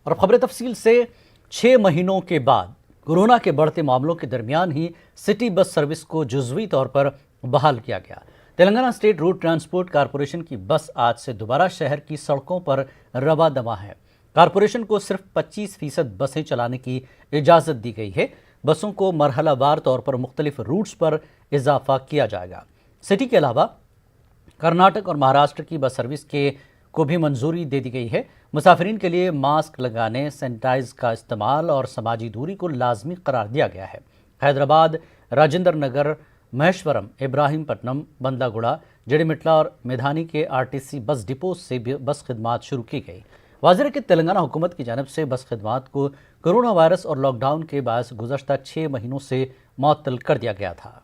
और खबरें तफसील से 6 महीनों के बाद कोरोना के बढ़ते मामलों के दरमियान ही सिटी बस सर्विस को जुज़वी तौर पर बहाल किया गया। Telangana state road transport corporation की बस आज से दोबारा शहर की सड़कों पर रवा दवा है। कारपोरेशन को सिर्फ 25% बसें चलाने की इजाज़त दी गई है। बसों को मरहलावार तौर पर मुख्तलिफ रूट्स पर इजाफा किया जाएगा। सिटी के अलावा कर्नाटक और महाराष्ट्र की बस सर्विस को भी मंजूरी दे दी गई है। मुसाफिरीन के लिए मास्क लगाने, सैनिटाइज का इस्तेमाल और समाजी दूरी को लाजमी करार दिया गया है। हैदराबाद, राजेंद्र नगर, महेश्वरम, इब्राहिमपट्टनम, बंदागुड़ा, जेडीमिट्ला और मेधानी के आरटीसी बस डिपो से भी बस खिदमात शुरू की गई। वाज़ेह है कि तेलंगाना हुकूमत की जानिब से बस खिदमात को कोरोना वायरस और लॉकडाउन के बायस गुज़श्ता 6 महीनों से मुअत्तल कर दिया गया था।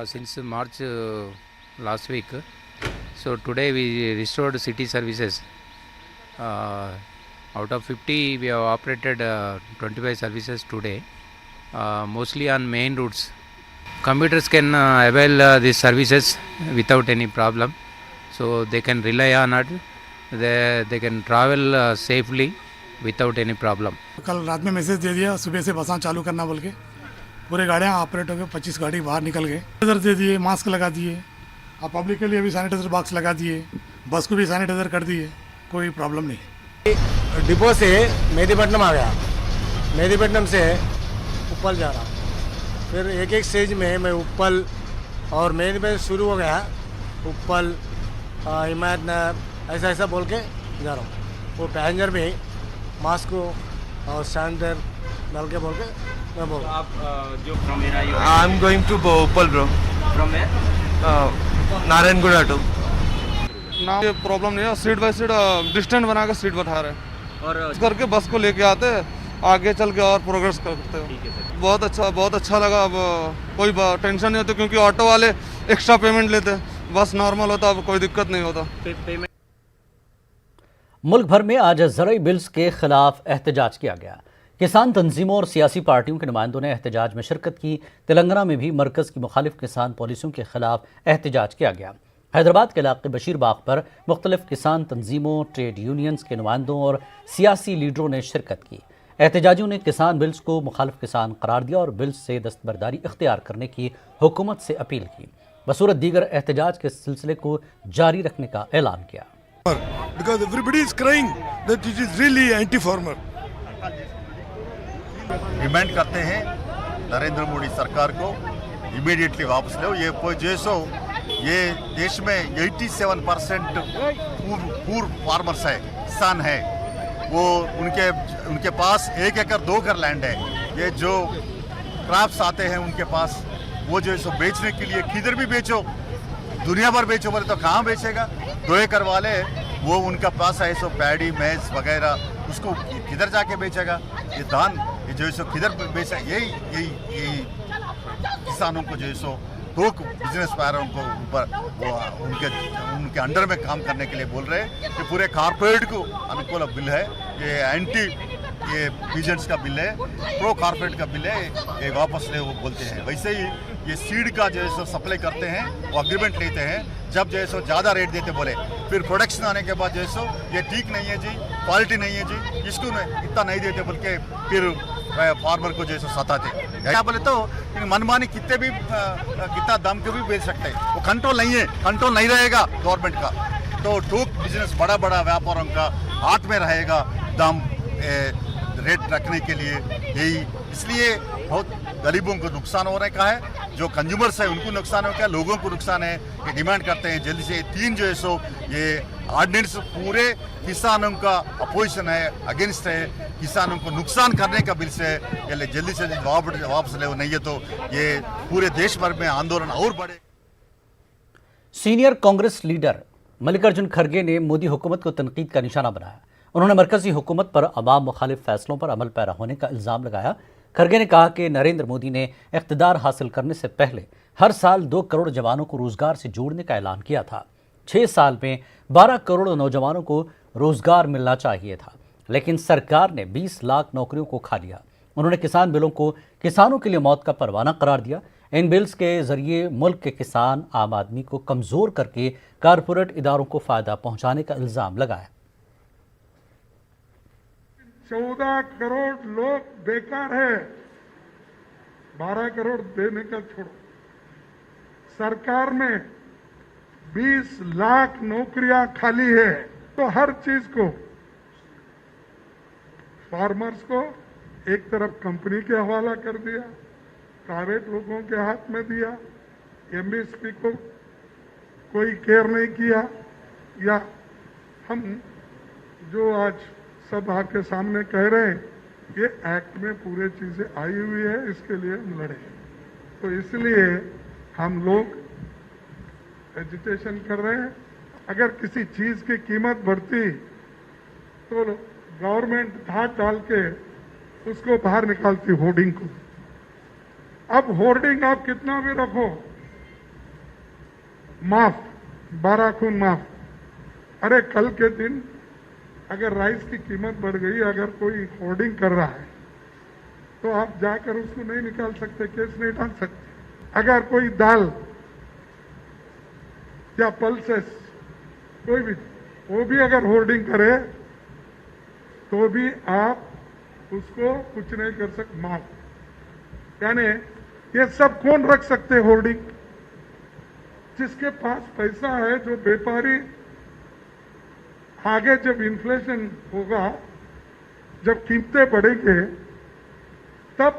Since March last week, so today we restored city services. Out of 50 we have operated 25 services today, mostly on main routes. Commuters can avail these services without any problem, so they can rely on it. They can travel safely without any problem. कल रात में message दे दिया सुबह से बसां चालू करना बोल के, पूरे गाड़ियाँ ऑपरेट हो गए, 25 गाड़ी बाहर निकल गए। सैनिटाइजर दे दिए, मास्क लगा दिए, अब पब्लिक के लिए भी सैनिटाइजर बॉक्स लगा दिए, बस को भी सैनिटाइजर कर दिए, कोई प्रॉब्लम नहीं। डिपो से मेदीपट्टनम आ गया, मेदीपट्टनम से उप्पल जा रहा, फिर एक एक स्टेज में मैं उप्पल और मेद में शुरू हो गया, उप्पल हिमायतनगर ऐसा ऐसा बोल के जा रहा हूँ। वो पैसेंजर भी मास्क और सैनिटाइजर डाल के बोल के मैं बोल। आप जो from where are you? I am going to Uppal bro. From where? Narayanguda to. ना ये प्रॉब्लम नहीं है, सीट बाय सीट डिस्टेंस बना कर सीट बैठा रहे हैं और इस करके बस को लेके आते हैं, आगे चल के और प्रोग्रेस करते हैं। ठीक है सर। बहुत अच्छा लगा। अब कोई टेंशन नहीं होती क्योंकि ऑटो वाले एक्स्ट्रा पेमेंट लेते हैं, बस नॉर्मल होता, अब कोई दिक्कत नहीं होता। पेमेंट। मुल्क भर में आज ज़रई बिल्स के खिलाफ एहतजाज किया गया। किसान तंजीमों और सियासी पार्टियों के नुमाइंदों ने एहतजाज में शिरकत की। तेलंगाना में भी मरकज़ की मुखालिफ किसान पॉलिसियों के खिलाफ एहतजाज किया गया। हैदराबाद के इलाके बशीर बाग पर मुख्तलिफ किसान तंजीमों, ट्रेड यूनियंस के नुमाइंदों और सियासी लीडरों ने शिरकत की। एहतजाजियों ने किसान बिल्स को मुखालिफ किसान करार दिया और बिल्स से दस्तबरदारी इख्तियार करने की हुकूमत से अपील की। बसूरत दीगर एहतजाज के सिलसिले को जारी रखने का ऐलान किया। Because everybody is crying that it is really anti-farmer. Demand करते हैं नरेंद्र मोदी सरकार को इमीडिएटली वापस लो। ये जो ये देश में 87% पूर फार्मर्स है, किसान है, वो उनके पास 1 एकड़ 2 एकड़ लैंड है। ये जो क्रॉप्स आते हैं उनके पास, वो जो सो बेचने के लिए किधर भी बेचो, दुनिया भर बेचो, बोले तो कहाँ बेचेगा? 2 एकड़ वाले वो उनका पास है सो पैडी मैज वगैरह, उसको किधर जाके बेचेगा? ये धान ये जो सो किधर बेचा? यही किसानों को जो सो थोक बिजनेस वालों को ऊपर वो उनके अंडर में काम करने के लिए बोल रहे हैं कि पूरे कॉर्पोरेट को अनुकूल बिल है, ये पीजेंट्स का बिल है, प्रो कॉर्पोरेट का बिल है, ये वापस ले वो बोलते हैं। वैसे ही ये सीड का जो है सो सप्लाई करते हैं, वो अग्रीमेंट लेते हैं, जब जो है सो ज़्यादा रेट देते बोले, फिर प्रोडक्शन आने के बाद जो है सो ये ठीक नहीं है जी, क्वालिटी नहीं है जी, इसको इतना नहीं देते बोल के फिर फार्मर को जो है सो सताते। क्या बोले तो मनमानी कितना दाम के भी बेच सकते हैं, वो कंट्रोल नहीं है, कंट्रोल नहीं रहेगा गवर्नमेंट का, तो थोक बिजनेस बड़ा व्यापारों का हाथ में रहेगा दाम रेट रखने के लिए। यही इसलिए बहुत गरीबों को नुकसान हो रहा है, का है जो कंज्यूमर्स है उनको नुकसान हो, क्या लोगों को नुकसान है। ये डिमांड करते हैं जल्दी से 3 जो है सो ये ऑर्डिनेंस पूरे किसानों का अपोजिशन है, अगेंस्ट है, किसानों को नुकसान करने का बिल से जल्दी से वापस ले, नहीं है तो ये पूरे देश भर में आंदोलन और बढ़े। सीनियर कांग्रेस लीडर मल्लिकार्जुन खड़गे ने मोदी हुकूमत को तनकीद का निशाना बनाया। उन्होंने मरकजी हुकूमत पर अवाम मुखालिफ फैसलों पर अमल पैरा होने का इल्ज़ाम लगाया। खड़गे ने कहा कि नरेंद्र मोदी ने इख्तिदार हासिल करने से पहले हर साल 2 करोड़ जवानों को रोज़गार से जोड़ने का ऐलान किया था। 6 साल में 12 करोड़ नौजवानों को रोज़गार मिलना चाहिए था, लेकिन सरकार ने 20 लाख नौकरियों को खा लिया। उन्होंने किसान बिलों को किसानों के लिए मौत का परवाना करार दिया। इन बिल्स के जरिए मुल्क के किसान आम आदमी को कमज़ोर करके कारपोरेट इदारों को फ़ायदा पहुँचाने का इल्ज़ाम लगाया। 14 करोड़ लोग बेकार है, 12 करोड़ देने का छोड़ो। सरकार में 20 लाख नौकरियां खाली है, तो हर चीज को फार्मर्स को एक तरफ कंपनी के हवाला कर दिया, प्राइवेट लोगों के हाथ में दिया, एमएसपी को कोई केयर नहीं किया। या हम जो आज सब आपके सामने कह रहे हैं, ये एक्ट में पूरे चीजें आई हुई है, इसके लिए हम लड़े। तो इसलिए हम लोग एजिटेशन कर रहे हैं। अगर किसी चीज की कीमत बढ़ती तो गवर्नमेंट हाथ डाल के उसको बाहर निकालती होर्डिंग को। अब होर्डिंग आप कितना भी रखो, माफ, 12 खून माफ। अरे कल के दिन अगर राइस की कीमत बढ़ गई, अगर कोई होर्डिंग कर रहा है तो आप जाकर उसको नहीं निकाल सकते, केस नहीं डाल सकते। अगर कोई दाल या पल्सेस कोई भी, वो भी अगर होर्डिंग करे तो भी आप उसको कुछ नहीं कर सकते, माफ। यानी ये सब कौन रख सकते होर्डिंग? जिसके पास पैसा है, जो व्यापारी। आगे जब इन्फ्लेशन होगा, जब कीमतें बढ़ेंगे, तब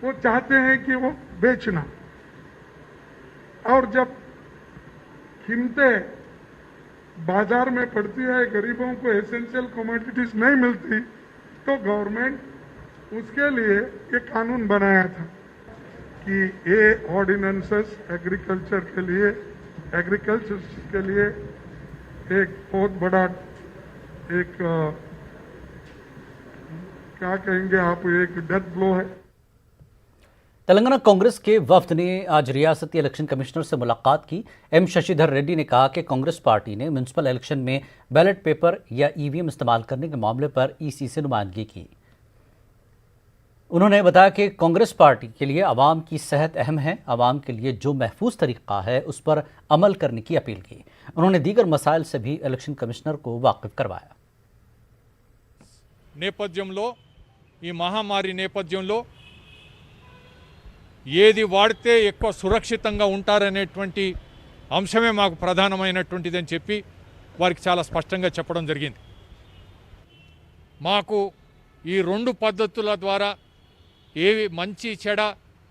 वो चाहते हैं कि वो बेचना, और जब कीमतें बाजार में पड़ती है, गरीबों को एसेंशियल कमोडिटीज नहीं मिलती, तो गवर्नमेंट उसके लिए ये कानून बनाया था कि ये ऑर्डिनेंसेस एग्रीकल्चर के लिए एक बहुत बड़ा एक क्या कहेंगे आप, एक डेथ ब्लो है। तेलंगाना कांग्रेस के वफ्द ने आज रियासती इलेक्शन कमिश्नर से मुलाकात की। एम शशिधर रेड्डी ने कहा कि कांग्रेस पार्टी ने म्युनिसिपल इलेक्शन में बैलेट पेपर या ईवीएम इस्तेमाल करने के मामले पर ईसी से नुमाइंदगी की। उन्होंने बताया कि कांग्रेस पार्टी के लिए आवाम की सेहत अहम है, आवाम के लिए जो महफूज तरीका है उस पर अमल करने की अपील की। उन्होंने दीगर मसाइल से भी इलेक्शन कमिश्नर को वाकिफ करवाया। నేపథ్యంలో ఈ మహమ్మారి నేపథ్యంలో ఏది వాడితే ఎక్కువ సురక్షితంగా ఉంటారనేటువంటి అంశమే మాకు ప్రధానమైనటువంటిదని చెప్పి వారికి చాలా స్పష్టంగా చెప్పడం జరిగింది. మాకు ఈ రెండు పద్ధతుల ద్వారా ఏవి మంచి చెడ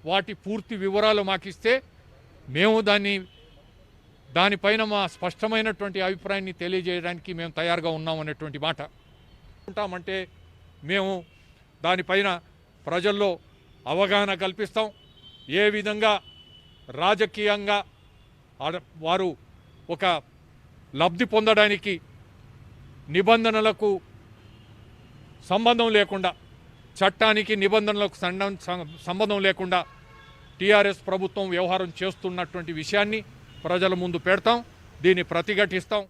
వాటి పూర్తి వివరాలు మాకు ఇస్తే మేము దానిపైన మా స్పష్టమైనటువంటి అభిప్రాయాన్ని తెలియజేయడానికి మేము తయారుగా ఉన్నామనేటువంటి మాట ఉంటామంటే మేము దానిపైన ప్రజల్లో అవగాహన కల్పిస్తాం. ఏ విధంగా రాజకీయంగా వారు ఒక లబ్ధి పొందడానికి నిబంధనలకు సంబంధం లేకుండా, చట్టానికి నిబంధనలకు సంబంధం లేకుండా టీఆర్ఎస్ ప్రభుత్వం వ్యవహారం చేస్తున్నటువంటి విషయాన్ని ప్రజల ముందు పెడతాం, దీన్ని ప్రతిఘటిస్తాం.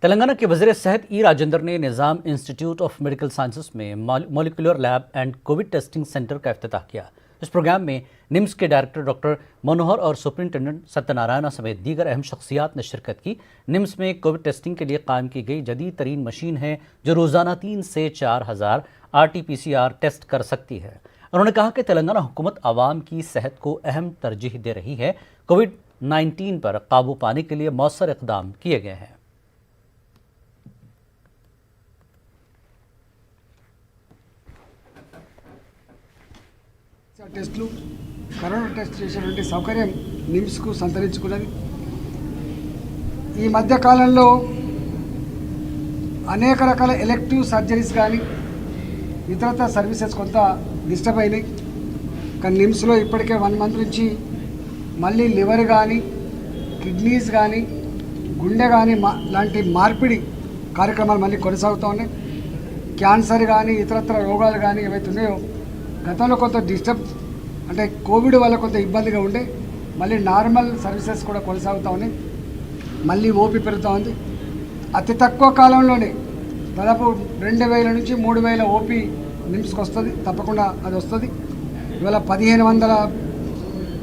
तेलंगाना के वज़ीर सेहत ई राजेंद्र ने निज़ाम इंस्टीट्यूट ऑफ मेडिकल साइंसेस में molecular lab and Covid testing centre का इफ्तिताह किया। इस प्रोग्राम में निम्स के डायरेक्टर डॉक्टर मनोहर और सुपरिंटेंडेंट सत्यनारायण समेत दीगर अहम शख्सियात ने शिरकत की। निम्स में कोविड टेस्टिंग के लिए कायम की गई जदीद तरीन मशीन है जो रोज़ाना 3 से 4 हज़ार RT-PCR टेस्ट कर सकती है। उन्होंने कहा कि तेलंगाना हुकूमत आवाम की सेहत को अहम तरजीह दे रही है। कोविड-19 पर काबू पाने के लिए मौसर इक़दाम किए गए हैं। టెస్టులు, కరోనా టెస్ట్ చేసేటువంటి సౌకర్యం నిమ్స్కు సంతరించుకున్నది. ఈ మధ్య కాలంలో అనేక రకాల ఎలెక్టివ్ సర్జరీస్ కానీ ఇతరత్ర సర్వీసెస్ కొంత డిస్టర్బ్ అయినాయి. కానీ నిమ్స్లో ఇప్పటికే 1 మంత్ నుంచి మళ్ళీ లివర్ కానీ, కిడ్నీస్ కానీ, గుండె కానీ లాంటి మార్పిడి కార్యక్రమాలు మళ్ళీ కొనసాగుతూ ఉన్నాయి. క్యాన్సర్ కానీ ఇతరత్ర రోగాలు కానీ ఏవైతే ఉన్నాయో గతంలో కొంత డిస్టర్బ్ అంటే కోవిడ్ వల్ల కొంత ఇబ్బందిగా ఉండే మళ్ళీ నార్మల్ సర్వీసెస్ కూడా కొనసాగుతూ ఉన్నాయి. మళ్ళీ ఓపీ పెరుగుతూ ఉంది. అతి తక్కువ కాలంలోనే దాదాపు 2000 నుంచి 3000 ఓపీ నిమ్స్కి వస్తుంది, తప్పకుండా అది వస్తుంది. ఇవాళ 1500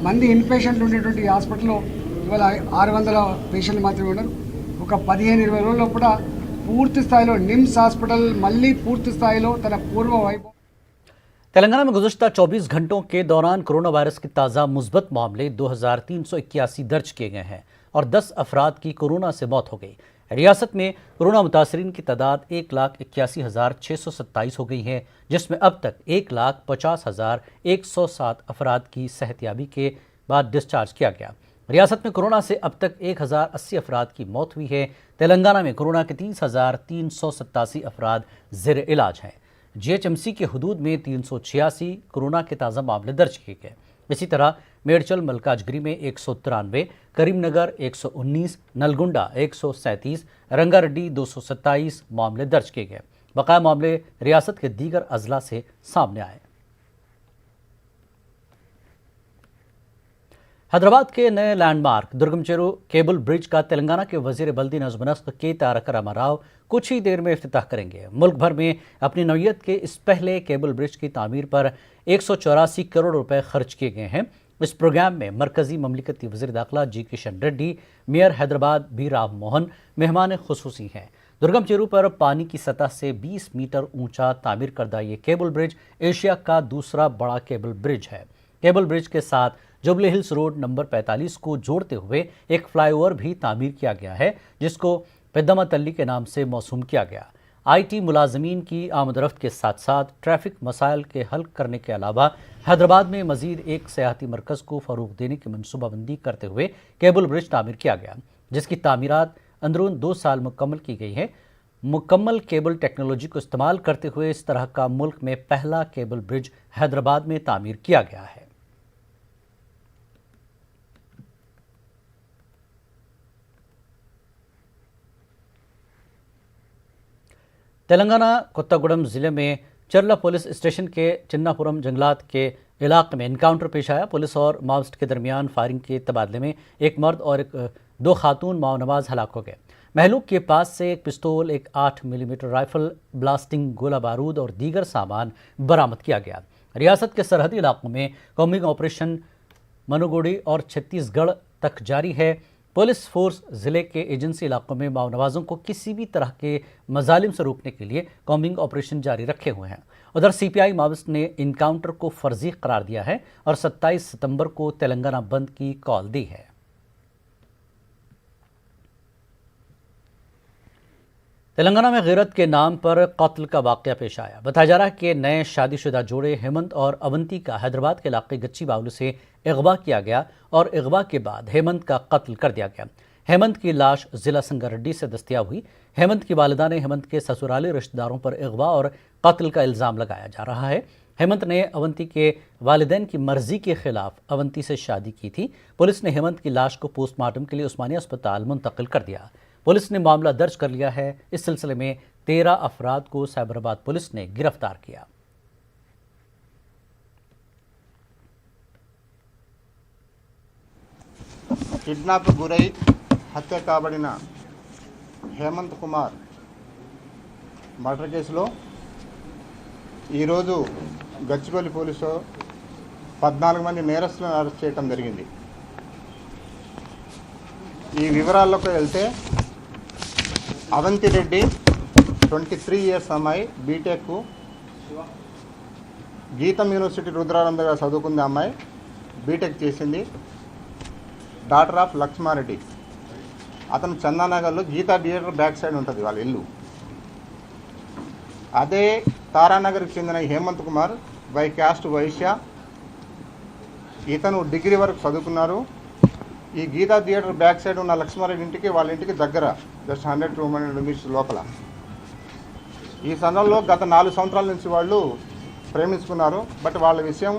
మంది ఇన్పేషెంట్లు ఉండేటువంటి హాస్పిటల్లో ఇవాళ 600 పేషెంట్లు మాత్రమే ఉన్నారు. ఒక 15-20 రోజుల్లో కూడా పూర్తి స్థాయిలో నిమ్స్ హాస్పిటల్ మళ్ళీ పూర్తి స్థాయిలో తన పూర్వ వైభవం तेलंगाना में गुज़श्ता 24 घंटों के दौरान कोरोना वायरस के ताज़ा मुस्बत मामले 2381 दर्ज किए गए हैं और 10 अफराद की कोरोना से मौत हो गई। रियासत में कोरोना मुतासरीन की तादाद 1,81,627 हो गई है, जिसमें अब तक 1,50,107 अफराद की सेहतयाबी के बाद डिस्चार्ज किया गया। रियासत में कोरोना से अब तक 1,080 अफराद की मौत हुई है। तेलंगाना में कोरोना के 30,387 अफराद ज़ेर इलाज हैं। जीएचएमसी के हदूद में 386 कोरोना के ताज़ा मामले दर्ज किए गए। इसी तरह मेडचल मलकाजगिरी में 193, करीमनगर 119, नलगुंडा 137, रंगारेड्डी 227 मामले दर्ज किए गए। बकाया मामले रियासत के दीगर अजला से सामने आए। हैदराबाद के नए लैंडमार्क दुर्गम-चेरू केबल ब्रिज का तेलंगाना के वजीर बल्दी नज़्म-नस्क के तारक रामाराव कुछ ही देर में इफ्तिताह करेंगे। मुल्क भर में अपनी नौयत के इस पहले केबल ब्रिज की तामीर पर 184 करोड़ रुपए खर्च किए गए हैं। इस प्रोग्राम में मरकजी ममलिकती वज़ीर दाखिला जी किशन रेड्डी, मेयर हैदराबाद बी राम मोहन मेहमान खुसूसी हैं। दुर्गम-चेरू पर पानी की सतह से 20 मीटर ऊंचा तामीर करदा ये केबल ब्रिज एशिया का दूसरा बड़ा केबल ब्रिज है। केबल ब्रिज के साथ जुबली हिल्स रोड नंबर 45 को जोड़ते हुए एक फ्लाईओवर भी तामीर किया गया है, जिसको पेद्दमातल्ली के नाम से मौसूम किया गया। आईटी मुलाजमीन की आमदरफ्त के साथ साथ ट्रैफिक मसाइल के हल करने के अलावा हैदराबाद में मजीद एक सियाहती मरकज़ को फ़रोग़ देने की मनसूबाबंदी करते हुए केबल ब्रिज तामीर किया गया, जिसकी तामीरात अंदरून 2 साल मुकम्मल की गई है। मुकम्मल केबल टेक्नोलॉजी को इस्तेमाल करते हुए इस तरह का मुल्क में पहला केबल ब्रिज हैदराबाद में तामीर किया गया है। तेलंगाना कोत्तागुड़म ज़िले में चरला पुलिस स्टेशन के चिन्नापुरम जंगलात के इलाके में इनकाउंटर पेश आया। पुलिस और माओइस्ट के दरमियान फायरिंग के तबादले में एक मर्द और 2 खातून माओ नवाज हलाक हो गए। महलूक के पास से एक पिस्तौल, एक 8 मिलीमीटर राइफल, ब्लास्टिंग गोला बारूद और दीगर सामान बरामद किया गया। रियासत के सरहदी इलाकों में कॉम्बिंग ऑपरेशन मनोगोड़ी और छत्तीसगढ़ तक जारी है। पुलिस फोर्स ज़िले के एजेंसी इलाकों में माओनवाजों को किसी भी तरह के मजालिम से रोकने के लिए कॉम्बिंग ऑपरेशन जारी रखे हुए हैं। उधर सीपीआई माओइस्ट ने इनकाउंटर को फर्जी करार दिया है और 27 सितंबर को तेलंगाना बंद की कॉल दी है। तेलंगाना में गैरत के नाम पर कत्ल का वाक़या पेश आया। बताया जा रहा है कि नए शादीशुदा जोड़े हेमंत और अवंती का हैदराबाद के इलाके गच्ची बावलू से अगवा किया गया और अगवा के बाद हेमंत का कत्ल कर दिया गया। हेमंत की लाश जिला संगारेड्डी से दस्तयाब हुई। हेमंत की वालिदा ने हेमंत के ससुराली रिश्तेदारों पर अगवा और कत्ल का इल्ज़ाम लगाया जा रहा है। हेमंत ने अवंती के वालिदैन की मर्जी के खिलाफ अवंती से शादी की थी। पुलिस ने हेमंत की लाश को पोस्टमार्टम के लिए उस्मानिया अस्पताल मुंतकिल कर दिया। पुलिस ने मामला दर्ज कर लिया है। इस सिलसिले में 13 अफराद को साइबराबाद पुलिस ने गिरफ्तार किया। కిడ్నాప్ గురై హత్య కాబడిన హేమంత్ కుమార్ మర్డర్ కేసులో ఈరోజు గచ్చిబౌలి పోలీసు 14 మంది నేరస్తులను అరెస్ట్ చేయడం జరిగింది. ఈ వివరాల్లోకి వెళ్తే అవంతి రెడ్డి 23 ఇయర్స్ అమ్మాయి, బీటెక్, గీతం యూనివర్సిటీ రుద్రారం దగ్గర చదువుకుంది. అమ్మాయి బీటెక్ చేసింది. Daughter of Laxma Reddy. అతను చందానగర్లో గీతా థియేటర్ బ్యాక్ సైడ్ ఉంటుంది వాళ్ళ ఇల్లు. అదే తారానగర్కి చెందిన హేమంత్ కుమార్ బై క్యాస్ట్ వైశ్య. ఇతను డిగ్రీ వరకు చదువుకున్నారు. ఈ గీతా థియేటర్ బ్యాక్ సైడ్ ఉన్న లక్ష్మారెడ్డి ఇంటికి వాళ్ళ ఇంటికి దగ్గర జస్ట్ 100-200 మీటర్స్ లోపల. ఈ సమయంలో గత 4 సంవత్సరాల నుంచి వాళ్ళు ప్రేమించుకున్నారు. బట్ వాళ్ళ విషయం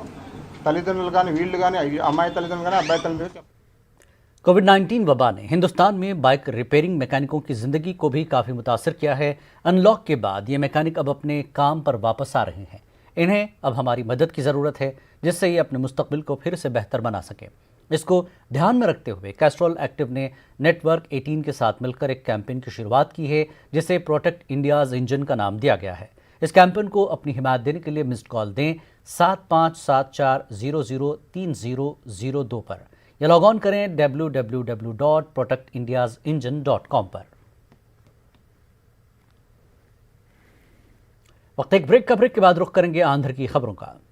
తల్లిదండ్రులు కానీ వీళ్ళు కానీ అమ్మాయి తల్లిదండ్రులు కానీ అబ్బాయి తల్లిదండ్రులు कोविड-19 वबा ने हिंदुस्तान में बाइक रिपेयरिंग मैकेनिकों की ज़िंदगी को भी काफ़ी मुतासर किया है। अनलॉक के बाद ये मैकेनिक अब अपने काम पर वापस आ रहे हैं। इन्हें अब हमारी मदद की ज़रूरत है, जिससे ये अपने मुस्तकबिल को फिर से बेहतर बना सकें। इसको ध्यान में रखते हुए कैस्ट्रॉल एक्टिव ने नेटवर्क 18 के साथ मिलकर एक कैंपेन की शुरुआत की है, जिसे प्रोटेक्ट इंडियाज़ इंजन का नाम दिया गया है। इस कैंपेन को अपनी हिमायत देने के लिए मिस्ड कॉल दें 7574003002 पर या लॉग ऑन करें www.protectindiasengine.com पर। वक्त एक ब्रेक का, ब्रेक के बाद रुख करेंगे आंध्र की खबरों का।